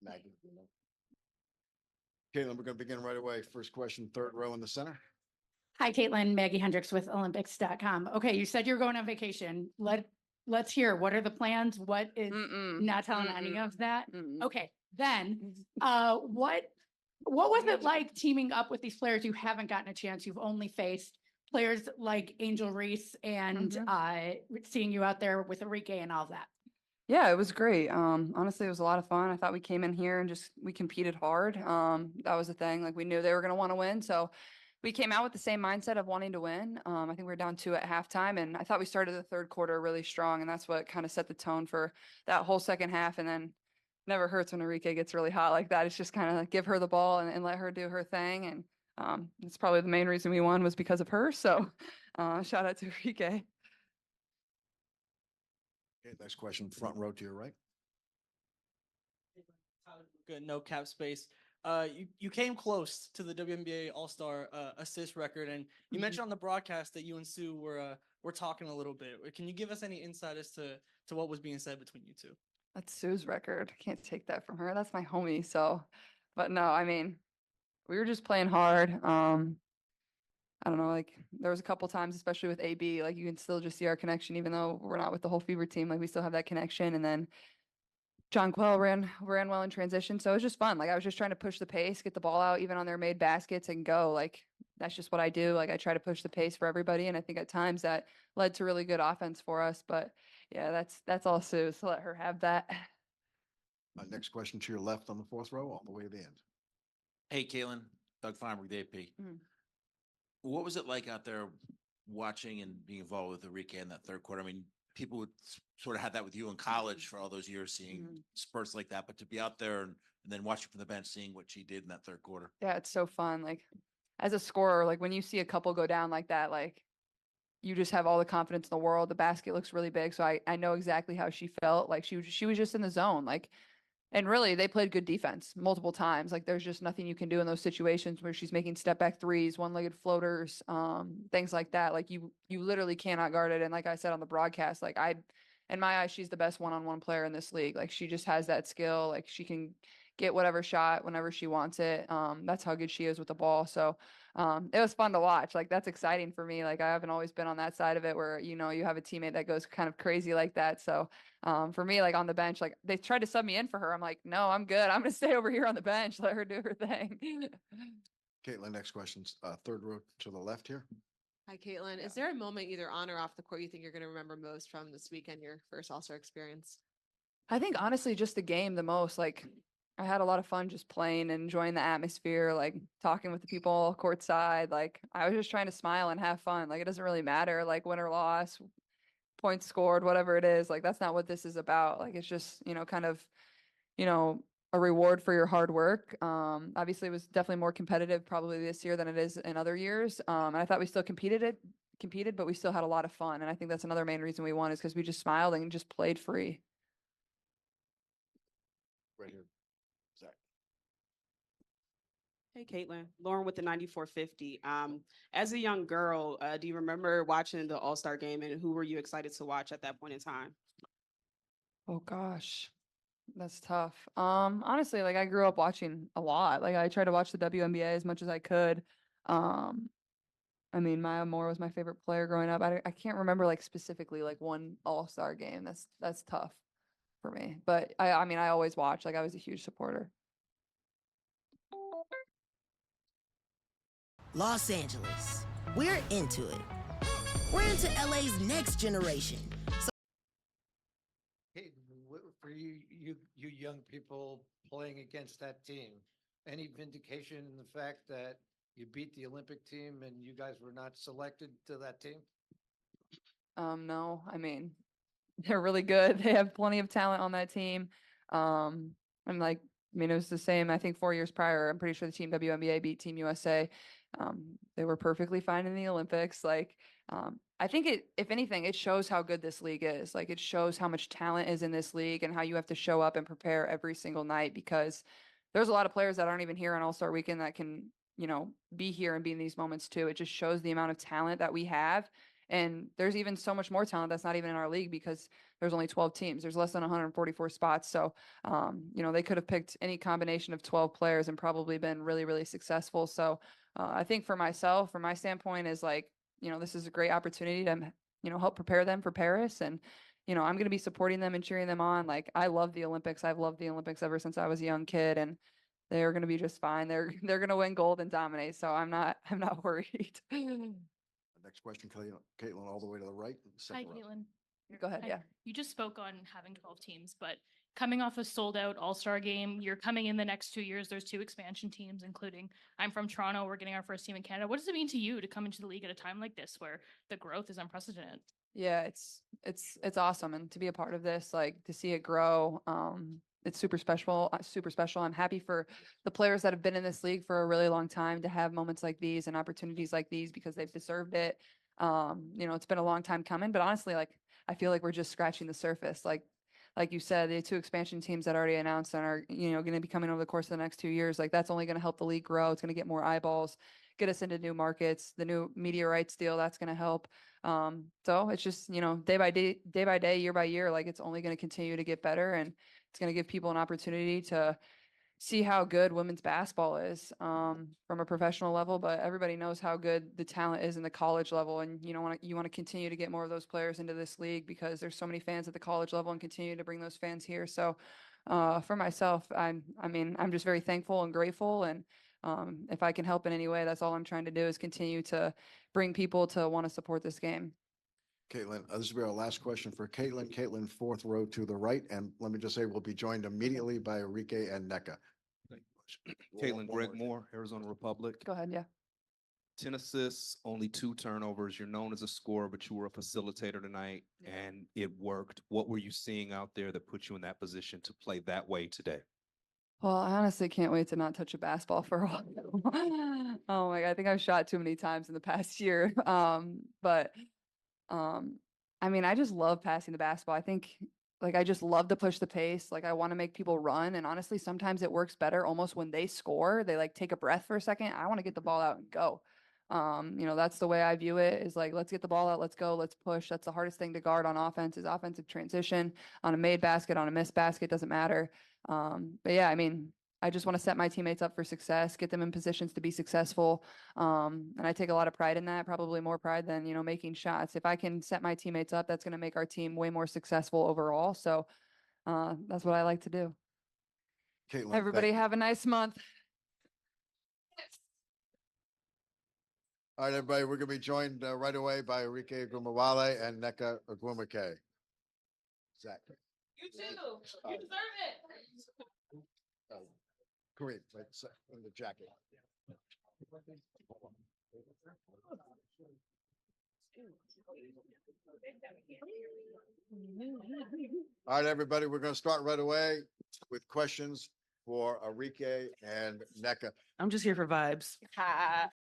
Maggie. Caitlin, we're going to begin right away. First question, third row in the center. Hi, Caitlin. Maggie Hendricks with Olympics.com. Okay, you said you're going on vacation. Let's hear. What are the plans? What is not telling any of that? Okay, then what was it like teaming up with these players you haven't gotten a chance? You've only faced players like Angel Reese and seeing you out there with Enrique and all of that. Yeah, it was great. Honestly, it was a lot of fun. I thought we came in here and we competed hard. That was the thing. Like we knew they were going to want to win. So we came out with the same mindset of wanting to win. I think we were down 2 at halftime, and I thought we started the third quarter really strong, and that's what kind of set the tone for that whole second half. And then never hurts when Enrique gets really hot like that. It's just kind of like give her the ball and let her do her thing. And it's probably the main reason we won was because of her. So shout out to Enrique. Okay, next question, front row to your right. Good, no cap space. You came close to the WNBA All-Star assist record, and you mentioned on the broadcast that you and Sue were talking a little bit. Can you give us any insight as to what was being said between you two? That's Sue's record. I can't take that from her. That's my homie. So, but no, I mean, we were just playing hard. I don't know, like there was a couple times, especially with AB, like you can still just see our connection, even though we're not with the whole Fever team, like we still have that connection. And then John Quell ran well in transition. So it was just fun. Like I was just trying to push the pace, get the ball out, even on their made baskets and go. Like that's just what I do. Like I try to push the pace for everybody. And I think at times that led to really good offense for us. But yeah, that's all Sue. So let her have that. Next question to your left on the fourth row, all the way to the end. Hey, Caitlin, Doug Feinberg, DAP. What was it like out there watching and being involved with Enrique in that third quarter? I mean, people would sort of had that with you in college for all those years, seeing spurts like that, but to be out there and then watching from the bench, seeing what she did in that third quarter. Yeah, it's so fun. Like as a scorer, like when you see a couple go down like that, like you just have all the confidence in the world. The basket looks really big. So I know exactly how she felt. Like she was just in the zone. Like, and really they played good defense multiple times. Like there's just nothing you can do in those situations where she's making step back threes, one-legged floaters, things like that. Like you literally cannot guard it. And like I said on the broadcast, like in my eyes, she's the best one-on-one player in this league. Like she just has that skill. Like she can get whatever shot whenever she wants it. That's how good she is with the ball. So it was fun to watch. Like that's exciting for me. Like I haven't always been on that side of it where, you know, you have a teammate that goes kind of crazy like that. So for me, like on the bench, like they tried to sub me in for her. I'm like, no, I'm good. I'm going to stay over here on the bench. Let her do her thing. Caitlin, next question's third row to the left here. Hi, Caitlin. Is there a moment either on or off the court you think you're going to remember most from this weekend, your first All-Star experience? I think honestly, just the game the most. Like I had a lot of fun just playing and enjoying the atmosphere, like talking with the people courtside. Like I was just trying to smile and have fun. Like it doesn't really matter, like win or loss, points scored, whatever it is. Like that's not what this is about. Like it's just, you know, kind of, you know, a reward for your hard work. Obviously it was definitely more competitive probably this year than it is in other years. And I thought we still competed, but we still had a lot of fun. And I think that's another main reason we won is because we just smiled and just played free. Right here. Zach. Hey, Caitlin, Lauren with the 9450. As a young girl, do you remember watching the All-Star game and who were you excited to watch at that point in time? Oh gosh, that's tough. Honestly, like I grew up watching a lot. Like I tried to watch the WNBA as much as I could. I mean, Maya Moore was my favorite player growing up. I can't remember like specifically like one All-Star game. That's tough for me. But I mean, I always watch. Like I was a huge supporter. Los Angeles. We're into it. We're into LA's next generation. Hey, for you young people playing against that team, any vindication in the fact that you beat the Olympic team and you guys were not selected to that team? No, I mean, they're really good. They have plenty of talent on that team. And like, I mean, it was the same, I think 4 years prior, I'm pretty sure the team WNBA beat Team USA. They were perfectly fine in the Olympics. Like, I think if anything, it shows how good this league is. Like it shows how much talent is in this league and how you have to show up and prepare every single night, because there's a lot of players that aren't even here on All-Star Weekend that can, you know, be here and be in these moments too. It just shows the amount of talent that we have. And there's even so much more talent that's not even in our league because there's only 12 teams. There's less than 144 spots. So, you know, they could have picked any combination of 12 players and probably been really, really successful. So I think for myself, from my standpoint is like, you know, this is a great opportunity to, you know, help prepare them for Paris. And, you know, I'm going to be supporting them and cheering them on. Like, I love the Olympics. I've loved the Olympics ever since I was a young kid, and they're going to be just fine. They're going to win gold and dominate. So I'm not worried. Next question, Caitlin, all the way to the right. Hi, second row. Caitlin. Go ahead. Hi. Yeah. You just spoke on having 12 teams, but coming off a sold out all-star game, you're coming in the next 2 years. There's 2 expansion teams, including I'm from Toronto. We're getting our first team in Canada. What does it mean to you to come into the league at a time like this where the growth is unprecedented? Yeah, it's awesome. And to be a part of this, like to see it grow, it's super special, super special. I'm happy for the players that have been in this league for a really long time to have moments like these and opportunities like these because they've deserved it. You know, it's been a long time coming, but honestly, like, I feel like we're just scratching the surface. Like you said, the 2 expansion teams that already announced and are, you know, going to be coming over the course of the next 2 years, like that's only going to help the league grow. It's going to get more eyeballs, get us into new markets, the new media rights deal, that's going to help. So it's just, you know, day by day, year by year, like it's only going to continue to get better, and it's going to give people an opportunity to see how good women's basketball is from a professional level, but everybody knows how good the talent is in the college level. And you want to continue to get more of those players into this league because there's so many fans at the college level and continue to bring those fans here. So for myself, I'm just very thankful and grateful. And if I can help in any way, that's all I'm trying to do is continue to bring people to want to support this game. Caitlin, this will be our last question for Caitlin. Caitlin, fourth row to the right. And let me just say, we'll be joined immediately by Enrique and NECA. Caitlin, Greg Moore, Arizona Republic. Go ahead. Yeah. 10 assists, only 2 turnovers. You're known as a scorer, but you were a facilitator tonight, and it worked. What were you seeing out there that put you in that position to play that way today? Well, I honestly can't wait to not touch a basketball for a while. Oh my God, I think I've shot too many times in the past year. I mean, I just love passing the basketball. I think like I just love to push the pace. Like I want to make people run. And honestly, sometimes it works better almost when they score. They like take a breath for a second. I want to get the ball out and go. You know, that's the way I view it is like, let's get the ball out. Let's go. Let's push. That's the hardest thing to guard on offense is offensive transition on a made basket, on a missed basket, doesn't matter. But yeah, I mean, I just want to set my teammates up for success, get them in positions to be successful. And I take a lot of pride in that, probably more pride than, you know, making shots. If I can set my teammates up, that's going to make our team way more successful overall. So that's what I like to do. Caitlin, Everybody have a nice month. all right, everybody, we're going to be joined right away by Enrique Agumawale and NECA Agumake. Exactly. You too. You deserve it. Kareem, right, in the jacket. All right, everybody, we're going to start right away with questions for Enrique and NECA. I'm just here for vibes.